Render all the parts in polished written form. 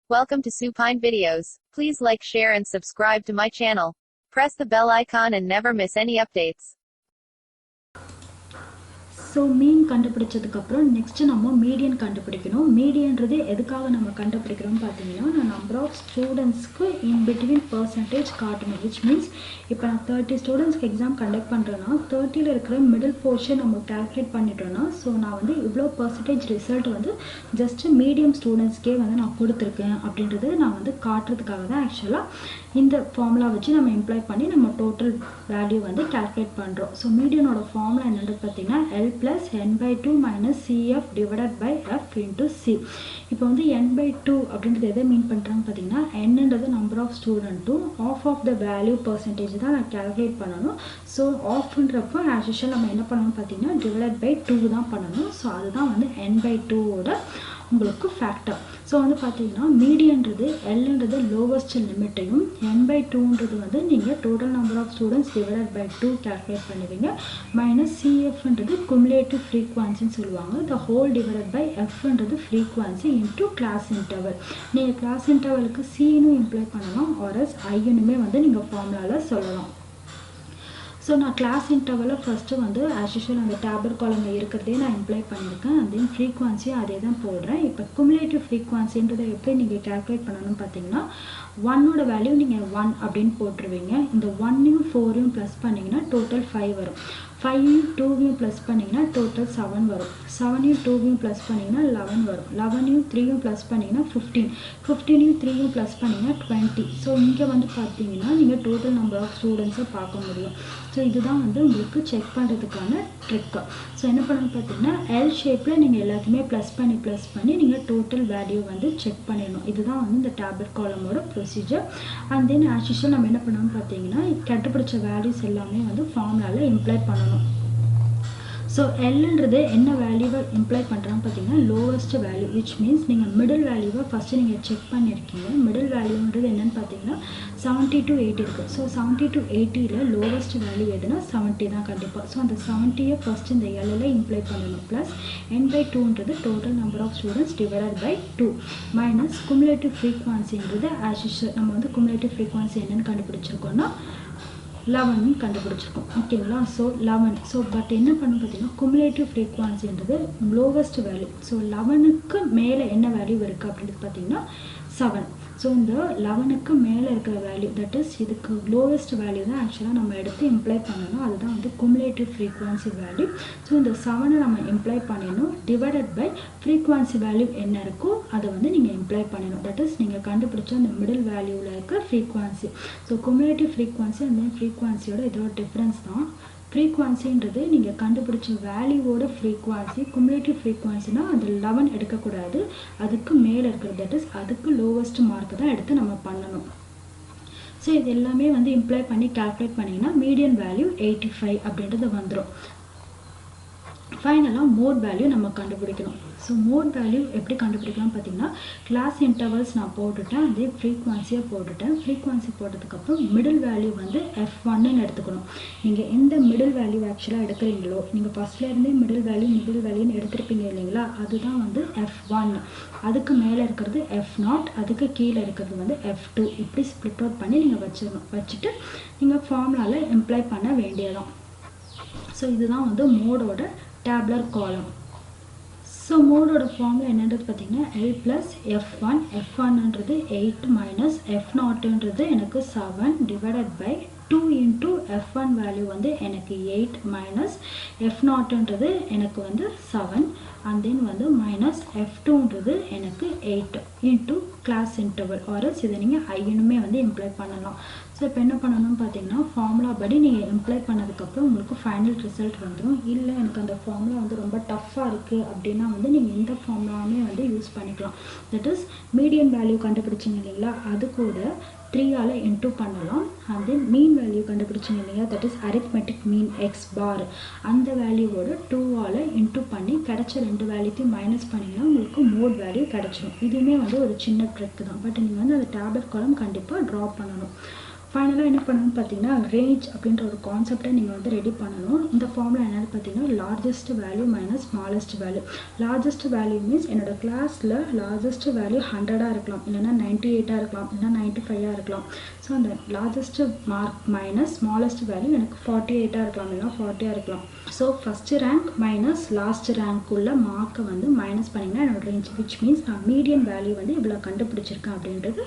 Welcome to Supine Videos. Please like, share and subscribe to my channel. Press the bell icon and never miss any updates. So mean கண்டுபிடிச்சதுக்கு அப்புறம் next நம்ம median கண்டுபிடிக்கணும். மீடியன்றது எதுக்காக நம்ம கண்டுபிடிக்கிறோம் பார்த்தீங்கன்னா number of ஸ்டூடெண்ட்ஸ்க்கு in between percentage காட்டணும். Which means இப்போ நான் 30 ஸ்டூடெண்ட்ஸ்க்கு எக்ஸாம் கண்டக்ட் பண்ணுறேன்னா 30ல் இருக்கிற மிடில் போர்ஷன் நம்ம கால்குலேட் பண்ணிட்டோன்னா ஸோ நான் வந்து இவ்வளோ பர்சன்டேஜ் ரிசல்ட் வந்து ஜஸ்ட்டு மீடியம் ஸ்டூடெண்ட்ஸ்க்கே வந்து நான் கொடுத்துருக்கேன் அப்படின்றது நான் வந்து காட்டுறதுக்காக தான் ஆக்சுவலாக இந்த ஃபார்முலா வச்சு நம்ம இம்ப்ளை பண்ணி நம்ம டோட்டல் வேல்யூ வந்து கால்குலேட் பண்ணுறோம். ஸோ மீடியனோட ஃபார்முலா என்னென்னு பார்த்தீங்கன்னா L plus n by 2 minus CF divided by F into C. இப்போ வந்து n by 2 அப்படின்றது எதை மீன் பண்ணுறாங்க பார்த்தீங்கன்னா என்னன்றது நம்பர் ஆஃப் ஸ்டூடெண்ட்டும் half of the value percentage தான் நான் கால்குலேட் பண்ணணும். ஸோ ஆஃப்ன்றப்போ ஆஸ் யூஷுவல் நம்ம என்ன பண்ணணும் பார்த்தீங்கன்னா டிவைட் பை 2 தான் பண்ணணும். ஸோ அதுதான் வந்து n by 2ஓட உங்களுக்கு ஃபேக்டர். ஸோ வந்து பார்த்தீங்கன்னா மீடியன்றது எல்ன்றது லோவஸ்ட் லிமிட்டையும் n by 2ன்றது வந்து நீங்கள் total number of students divided by 2 calculate பண்ணுவீங்க மைனஸ் சிஎஃப்ன்றது குமுலேட்டிவ் ஃப்ரீக்வன்சின்னு சொல்லுவாங்க. த ஹோல் டிவைடட் பை எஃப்ன்றது ஃப்ரீக்வன்சி இன்டூ கிளாஸ் இன்டர்வல். நீங்கள் கிளாஸ் இன்டர்வலுக்கு சின்னு இம்ப்ளை பண்ணலாம் ஆர்எஸ் ஐன்னுமே வந்து நீங்கள் ஃபார்முலாவில் சொல்லலாம். ஸோ நான் கிளாஸ் இன்டர்வலில் ஃபஸ்ட்டு வந்து ஆஸ் யூஷுவல் அந்த டேப்லெட் காலமில் இருக்கிறதே நான் இம்ப்ளை பண்ணியிருக்கேன். அண்ட் தென் ஃப்ரீக்வன்சியும் அதே தான் போடுறேன். இப்போ குமுலேட்டிவ் ஃப்ரீக்வன்சின்றதை எப்படி நீங்கள் கால்குலேட் பண்ணணும்னு பார்த்தீங்கன்னா 1ஓட வேல்யூ நீங்கள் 1 அப்படின்னு போட்டுருவீங்க. இந்த 1யும் 4யும் ப்ளஸ் பண்ணிங்கன்னா டோட்டல் 5 வரும். 5யும் 2யும் ப்ளஸ் பண்ணிங்கன்னா டோட்டல் 7 வரும். 7யும் 2யும் ப்ளஸ் பண்ணிங்கன்னா 11 வரும். 11யும் 3யும் ப்ளஸ் பண்ணிங்கன்னா 15. 15யும் 3யும் ப்ளஸ் பண்ணிங்கன்னா 20. ஸோ இங்கே வந்து பார்த்தீங்கன்னா நீங்கள் டோட்டல் நம்பர் ஆஃப் ஸ்டூடெண்ட்ஸை பார்க்க முடியும். ஸோ இதுதான் வந்து உங்களுக்கு செக் பண்ணுறதுக்கான ட்ரிக்கு. ஸோ என்ன பண்ணணும்னு பார்த்தீங்கன்னா எல் ஷேப்பில் நீங்கள் எல்லாத்தையுமே ப்ளஸ் பண்ணி நீங்கள் டோட்டல் வேல்யூ வந்து செக் பண்ணிடணும். இதுதான் வந்து இந்த டேப்லெட் காலமோட procedure. And then as usual நம்ம என்ன பண்ணணும்னு பார்த்தீங்கன்னா கண்டுபிடிச்ச வேல்யூஸ் எல்லாமே வந்து ஃபார்முலாவில் இம்ப்ளை பண்ணணும். ஸோ எல்ன்றது என்ன வேல்யூவை இம்ப்ளை பண்ணுறான்னு பார்த்தீங்கன்னா லோவஸ்ட் வேல்யூ. விச் மீன்ஸ் நீங்கள் மிடில் வேல்யூவை ஃபஸ்ட்டு நீங்கள் செக் பண்ணியிருக்கீங்க. மிடில் வேல்யூன்றது என்னென்னு பார்த்தீங்கன்னா 70 to 80 இருக்குது. ஸோ 70 to 80ல் லோவஸ்ட் வேல்யூ எதுனா 70 தான் கண்டிப்பாக. ஸோ அந்த 70யை ஃபஸ்ட்டு இந்த எல்லில் இம்ப்ளை பண்ணணும். ப்ளஸ் n by 2ன்றது total number of students divided by 2 minus cumulative ஃப்ரீக்வன்சின்றது ஆஸ் யூஷுவல் நம்ம வந்து குமுலேட்டிவ் ஃப்ரீக்வன்சி என்னென்னு கண்டுபிடிச்சிருக்கோன்னா 11 கண்டுபிடிச்சிருக்கோம். ஓகேங்களா? ஸோ 11. ஸோ பட் என்ன பண்ணணும் பார்த்தீங்கன்னா குமுலேட்டிவ் ஃப்ரீக்வன்சின்றது லோவஸ்ட் வேல்யூ. ஸோ 11க்கு மேலே என்ன வேல்யூ இருக்குது அப்படின்றது பார்த்தீங்கன்னா 7. ஸோ இந்த 11க்கு மேலே இருக்கிற வேல்யூ தட் இஸ் இதுக்கு லோவஸ்ட் வேல்யூ தான் ஆக்சுவலாக நம்ம எடுத்து இம்ப்ளை பண்ணணும். அதுதான் வந்து குமுலேட்டிவ் ஃப்ரீக்வன்சி வேல்யூ. ஸோ இந்த 7 நம்ம இம்ப்ளை பண்ணிடணும் டிவைடட் பை ஃப்ரீக்வன்சி வேல்யூ என்ன இருக்கோ அதை வந்து நீங்கள் இம்ப்ளை பண்ணணும். தட் இஸ் நீங்கள் கண்டுபிடிச்ச அந்த மிடில் வேல்யூவில் இருக்க ஃப்ரீக்வன்சி. ஸோ குமுலேட்டிவ் ஃப்ரீக்வன்சி அந்த ஃப்ரீக்வன்சியோட இதோட டிஃப்ரென்ஸ் தான். ஃப்ரீக்வன்சின்றது நீங்கள் கண்டுபிடிச்ச வேல்யூவோட ஃப்ரீக்வன்சி. குமுலேட்டிவ் ஃப்ரீக்வன்சினா அது 11 எடுக்கக்கூடாது, அதுக்கு மேலே இருக்கிறது தட் இஸ் அதுக்கு லோவஸ்ட் மார்க் தான் எடுத்து நம்ம பண்ணணும். ஸோ இது எல்லாமே வந்து இம்ப்ளை பண்ணி கால்குலேட் பண்ணிங்கன்னா மீடியன் வேல்யூ 85 அப்படின்றது வந்துடும். ஃபைனலாக மோட் வேல்யூ நம்ம கண்டுபிடிக்கணும். ஸோ மோட் வேல்யூ எப்படி கண்டுபிடிக்கலாம் பார்த்தீங்கன்னா கிளாஸ் இன்டர்வல்ஸ் நான் போட்டுட்டேன், அதே ஃப்ரீக்வன்சியை போட்டுட்டேன். ஃப்ரீக்வன்சி போட்டதுக்கப்புறம் மிடில் வேல்யூ வந்து F1ன்னு எடுத்துக்கணும். நீங்கள் எந்த மிடில் வேல்யூ ஆக்சுவலாக எடுக்கிறீங்களோ நீங்கள் ஃபஸ்ட்லேருந்தே மிடில் வேல்யூன்னு எடுத்துருப்பீங்க இல்லைங்களா, அதுதான் வந்து F1. அதுக்கு மேலே இருக்கிறது F0, அதுக்கு கீழே இருக்கிறது வந்து F2. இப்படி ஸ்ப்ளிட் அவுட் பண்ணி நீங்கள் வச்சுட்டு நீங்கள் ஃபார்முலாவில் இம்ப்ளை பண்ண வேண்டியதான். ஸோ இதுதான் வந்து மோடோட டேப்லர் காலம். ஸோ மோடோட ஃபார்முலா என்னன்றது பார்த்தீங்கன்னா L plus F1. F1ன்றது 8 மைனஸ் F0ன்றது எனக்கு 7 divided by 2 into F1 value வந்து எனக்கு 8 மைனஸ் F0ன்றது எனக்கு வந்து 7 அண்ட் தென் வந்து மைனஸ் F2ன்றது எனக்கு 8 இன்ட்டு கிளாஸ் இன்டர்வல் ஆர்எஸ் இதை நீங்கள் ஐன்னுமே வந்து இம்ப்ளை பண்ணலாம். ஸோ இப்போ என்ன பண்ணணும்னு பார்த்தீங்கன்னா ஃபார்முலா படி நீங்கள் இம்ப்ளை பண்ணதுக்கப்புறம் உங்களுக்கு ஃபைனல் ரிசல்ட் வந்துடும். இல்லை எனக்கு அந்த ஃபார்முலா வந்து ரொம்ப டஃப்பாக இருக்குது அப்படின்னா வந்து நீங்கள் இந்த ஃபார்முலாவுமே வந்து யூஸ் பண்ணிக்கலாம். தட் இஸ் மீடியன் வேல்யூ கண்டுபிடிச்சிங்க இல்லைங்களா, அது கூட 3ஆல் இன்டூ பண்ணலாம். அண்ட் தென் மீன் வேல்யூ கண்டுபிடிச்சிங்க இல்லையா that is arithmetic mean x bar, அந்த வேல்யூவோட 2ஆல் இன்டூ பண்ணி கிடைச்ச 2 வேல்யூத்தையும் மைனஸ் பண்ணிங்கன்னா உங்களுக்கு மோட் வேல்யூ கிடைச்சிடும். இதுவுமே வந்து ஒரு சின்ன ட்ரிக் தான். பட் நீங்கள் வந்து அந்த டேப்லெட் காலம் கண்டிப்பாக ட்ரா பண்ணணும். ஃபைனலாக என்ன பண்ணணும்னு பார்த்தீங்கன்னா ரேஞ்ச் அப்படின்ற ஒரு கான்செப்டை நீங்கள் வந்து ரெடி பண்ணணும். இந்த ஃபார்முலா என்னென்னு பார்த்தீங்கன்னா largest value minus smallest value. Largest value means என்னோட கிளாஸில் லார்ஜஸ்ட் வேல்யூ 100 இருக்கலாம், இல்லைனா 98 இருக்கலாம், இல்லைனா 95 இருக்கலாம். ஸோ அந்த largest mark minus smallest value எனக்கு 48 இருக்கலாம், இல்லைனா 40 இருக்கலாம். So first rank minus last rank உள்ள மார்க்கை வந்து மைனஸ் பண்ணிங்கன்னா என்னோட ரேஞ்ச், விச் மீன்ஸ் நான் மீடியன் வேல்யூ வந்து இவ்வளோ கண்டுபிடிச்சிருக்கேன் அப்படின்றது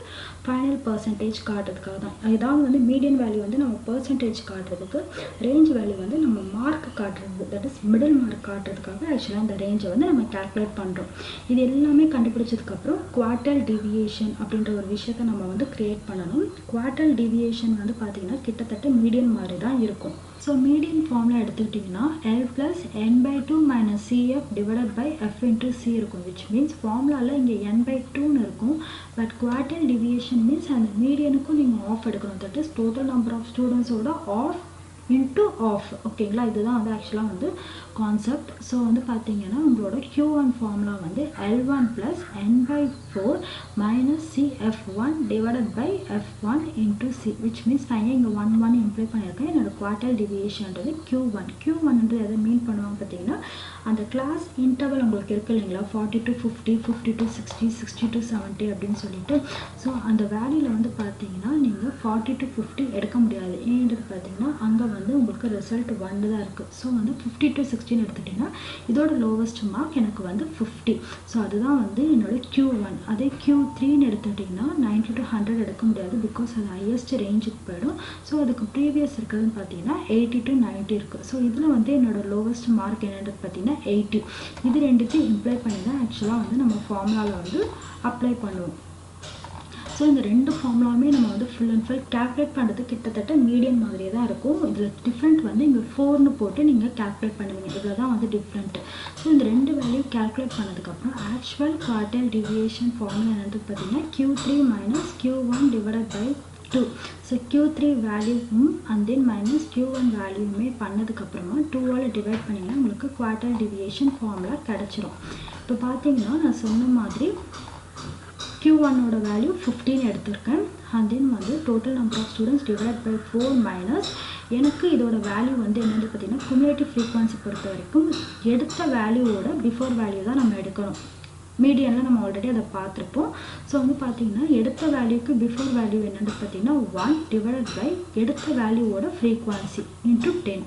ஃபைனல் பர்சன்டேஜ் காட்டுறதுக்காக தான். ஏதாவது வந்து மீடியன் வேல்யூ வந்து நம்ம பர்சன்டேஜ் காட்டுறதுக்கு, ரேஞ்ச் வேல்யூ வந்து நம்ம மார்க் காட்டுறது, தட் இஸ் மிடில் மார்க் காட்டுறதுக்காக ஆக்சுவலாக இந்த ரேஞ்சை வந்து நம்ம கால்குலேட் பண்ணுறோம். இது எல்லாமே கண்டுபிடிச்சதுக்கப்புறம் குவார்ட்டல் டிவியேஷன் அப்படின்ற ஒரு விஷயத்தை நம்ம வந்து கிரியேட் பண்ணணும். குவார்ட்டல் டிவியேஷன் வந்து பார்த்திங்கன்னா கிட்டத்தட்ட மீடியன் மாதிரி தான் இருக்கும். ஸோ மீடியன் ஃபார்முலா எடுத்துக்கிட்டிங்கன்னா L + n/2 - CF divided by F × C இருக்கும், விச் மீன்ஸ் ஃபார்முலாவில் இங்கே n/2ன்னு இருக்கும். பட் குவார்ட்டல் டிவியேஷன் மீன்ஸ் அந்த மீடியனுக்கும் நீங்கள் ஆஃப் எடுக்கணும். That is total number of ஸ்டூடெண்ட்ஸோட ஆஃப் இன்ட்டு ஆஃப். ஓகேங்களா, இதுதான் வந்து ஆக்சுவலாக வந்து கான்செப்ட். ஸோ வந்து பார்த்தீங்கன்னா உங்களோட Q1 ஃபார்முலா வந்து L1 + n/4 - CF1 divided by F1 × C, which means நான் இங்கே 1 இம்ப்ளை பண்ணியிருக்கேன். என்னோட குவார்ட்டல் டிவியேஷன்றது Q1. Q1 எதை மீன் பண்ணுவாங்க பார்த்தீங்கன்னா அந்த கிளாஸ் இன்டர்வல் உங்களுக்கு இருக்குது இல்லைங்களா, 40 to 50, 50 to 60, 60 to 70 அப்படின்னு சொல்லிட்டு. ஸோ அந்த வேல்யூவில் வந்து பார்த்தீங்கன்னா நீங்கள் 40 to 50 எடுக்க முடியாது. ஏன்றது பார்த்தீங்கன்னா அங்கே வந்து உங்களுக்கு ரிசல்ட் 1 தான் இருக்குது. ஸோ வந்து 50 to 60ன்னு எடுத்துக்கிட்டிங்கன்னா இதோட லோவஸ்ட் மார்க் எனக்கு வந்து 50. ஸோ அதுதான் வந்து என்னோட Q1. அதே Q3ன்னு எடுத்துக்கிட்டிங்கன்னா 90 to 100 எடுக்க முடியாது, பிகாஸ் அது ஹையஸ்ட் ரேஞ்சுக்கு போயிடும். ஸோ அதுக்கு ப்ரீவியஸ் இருக்கிறதுன்னு பார்த்தீங்கன்னா 80 to 90 இருக்குது. ஸோ இதில் வந்து என்னோட லோவஸ்ட் மார்க் என்னன்றது பார்த்தீங்கன்னா 80. இது ரெண்டுத்தையும் இம்ப்ளை பண்ணி தான் ஆக்சுவலாக வந்து நம்ம ஃபார்முலாவில் வந்து அப்ளை பண்ணுவோம். ஸோ இந்த ரெண்டு ஃபார்முலாவுமே நம்ம வந்து ஃபுல் அண்ட் ஃபுல் கேல்குலேட் பண்ணுறது கிட்டத்தட்ட மீடியன் மாதிரியே தான் இருக்கும். இதில் டிஃப்ரெண்ட் வந்து இங்கே 4ன்னு போட்டு நீங்கள் கேல்குலேட் பண்ணுவீங்க, இதில் தான் வந்து டிஃப்ரெண்ட்டு. ஸோ இந்த ரெண்டு வேல்யூ கேல்குலேட் பண்ணதுக்கப்புறம் ஆக்சுவல் குவார்ட்டல் டிவியேஷன் ஃபார்முலா என்னது பார்த்தீங்கன்னா Q3 - Q1 divided by 2. So Q3 வேல்யூவும் அண்ட் தென் மைனஸ் Q1 வேல்யூவுமே பண்ணதுக்கப்புறமா 2ஆல் டிவைட் பண்ணிங்கன்னா உங்களுக்கு குவார்ட்டல் டிவியேஷன் ஃபார்முலா கிடச்சிரும். இப்போ பார்த்தீங்கன்னா நான் சொன்ன மாதிரி Q1ஓட வேல்யூ 15 எடுத்திருக்கேன். அண்ட் தென் வந்து total number of students divide by 4 minus எனக்கு இதோட வேல்யூ வந்து என்னென்னு பார்த்தீங்கன்னா குமுலேட்டிவ் ஃப்ரீக்வன்சி பொறுத்த வரைக்கும் எடுத்த வேல்யூவோட பிஃபோர் வேல்யூ தான் நம்ம எடுக்கணும். மீடியனில் நம்ம ஆல்ரெடி அதை பார்த்துருப்போம். ஸோ வந்து பார்த்தீங்கன்னா எடுத்த வேல்யூக்கு பிஃபோர் வேல்யூ என்னென்னு பார்த்தீங்கன்னா 1 டிவைடட் பை எடுத்த வேல்யூவோட ஃப்ரீக்வன்சி இன்ட்டு 10.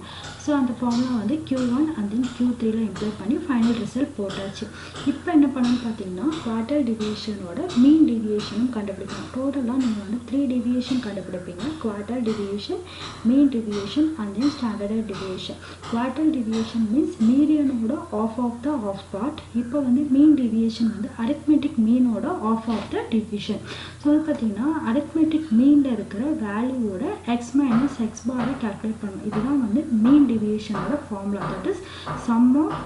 ஸோ அந்த ஃபார்முலா வந்து Q1 அண்ட் தென் Q3ல இம்ப்ளை பண்ணி ஃபைனல் ரிசல்ட் போட்டாச்சு. இப்போ என்ன பண்ணணும்னு பார்த்தீங்கன்னா குவார்ட்டல் டிவியேஷனோட மீன் டிவியேஷனும் கண்டுபிடிக்கணும். டோட்டலாக நீங்கள் வந்து 3 டிவியேஷன் கண்டுபிடிப்பீங்க: quartile deviation, mean deviation and then standard deviation. Quartile deviation means மீடியனோட ஆஃப் த ஆஃப் பார்ட். இப்போ வந்து மீன் டிவியேஷன் வந்து அரித்மெட்டிக் மீனோட half of the division. So வந்து பார்த்தீங்கன்னா அரித்மெட்டிக் மீனில் இருக்கிற வேல்யூவோட எக்ஸ் மைனஸ் எக்ஸ் பாரை கால்குலேட் பண்ணணும். இதுதான் வந்து மீன் டிவியேஷனோட formula. That is sum of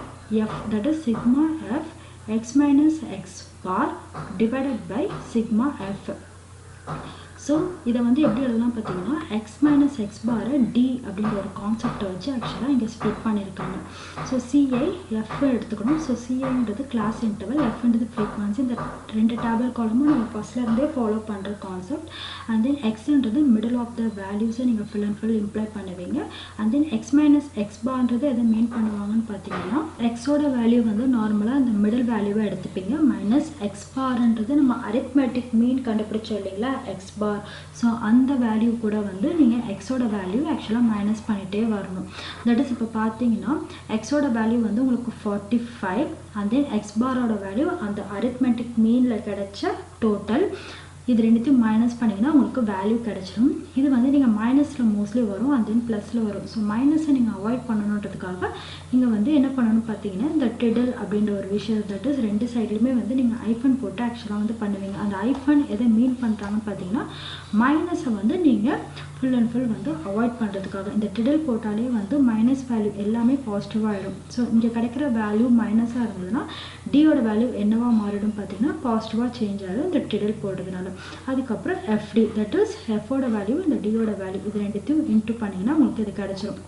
f, that is sigma f x minus x bar divided by sigma f. So இதை வந்து எப்படி எழுதலாம் பார்த்தீங்கன்னா எக்ஸ் மைனஸ் எக்ஸ் பாரை டி அப்படின்ற ஒரு கான்செப்டை வச்சு ஆக்சுவலாக இங்கே ஸ்ப்ளிட் பண்ணியிருக்காங்க. ஸோ சிஐ எஃப் எடுத்துக்கணும். ஸோ சிஐன்றது கிளாஸ் இன்டர்வல், எஃப்ன்றது ஃப்ரீக்வன்சி. இந்த ரெண்டு டேபிள் காலமும் நம்ம ஃபஸ்ட்லேருந்தே ஃபாலோ பண்ணுற கான்செப்ட். அண்ட் தென் எக்ஸ்ன்றது மிடில் ஆஃப் த வேல்யூஸை நீங்கள் ஃபுல் அண்ட் ஃபுல் இம்ப்ளை பண்ணுவீங்க. And then x minus x பார்ன்றது எதை மீன் பண்ணுவாங்கன்னு பார்த்தீங்கன்னா எக்ஸோட வேல்யூ வந்து நார்மலாக இந்த மிடில் வேல்யூவை எடுத்துப்பீங்க. மைனஸ் எக்ஸ் பார்ன்றது நம்ம அரித்மெட்டிக் மீன் கண்டுபிடிச்சோம் இல்லைங்களா, எக்ஸ் பார். ஸோ அந்த வேல்யூ கூட வந்து நீங்கள் எக்ஸோட வேல்யூ ஆக்சுவலாக மைனஸ் பண்ணிகிட்டே வரணும். தட் இஸ் இப்போ பார்த்தீங்கன்னா எக்ஸோட வேல்யூ வந்து உங்களுக்கு 45 அண்ட் தென் எக்ஸ் பாரோட வேல்யூ அந்த அரித்மெட்டிக் மீனில் கிடைச்ச டோட்டல். இது ரெண்டுத்தையும் மைனஸ் பண்ணிங்கன்னா உங்களுக்கு வேல்யூ கிடச்சிடும். இது வந்து நீங்கள் மைனஸில் மோஸ்ட்லி வரும் அண்ட் தென் ப்ளஸில் வரும். ஸோ மைனஸை நீங்கள் அவாய்ட் பண்ணணுன்றதுக்காக நீங்கள் வந்து என்ன பண்ணணும்னு பார்த்தீங்கன்னா இந்த டிடில் அப்படின்ற ஒரு விஷயம், தட் இஸ் ரெண்டு சைட்லையுமே வந்து நீங்கள் ஐஃபன் போட்டு ஆக்சுவலாக வந்து பண்ணுவீங்க. அந்த ஐஃபன் எதை மீன் பண்ணுறாங்கன்னு பார்த்தீங்கன்னா மைனஸை வந்து நீங்கள் ஃபுல் அண்ட் ஃபுல் வந்து அவாய்ட் பண்ணுறதுக்காக. இந்த டிடில் போட்டாலே வந்து மைனஸ் வேல்யூ எல்லாமே பாசிட்டிவாக ஆகிடும். ஸோ இங்கே கிடைக்கிற வேல்யூ மைனஸாக இருந்ததுன்னா டியோட வேல்யூ என்னவா மாறிடும் பார்த்தீங்கன்னா பாசிட்டிவாக சேஞ்ச் ஆகிடும் இந்த டிடில் போடுறதுனால. அதுக்கப்புறம் எஃப்டி, தட் இஸ் எஃபோட வேல்யூ இந்த டியோட வேல்யூ, இது ரெண்டுத்தையும் இன்ட்டு பண்ணிங்கன்னா உங்களுக்கு இது கிடச்சிரும்.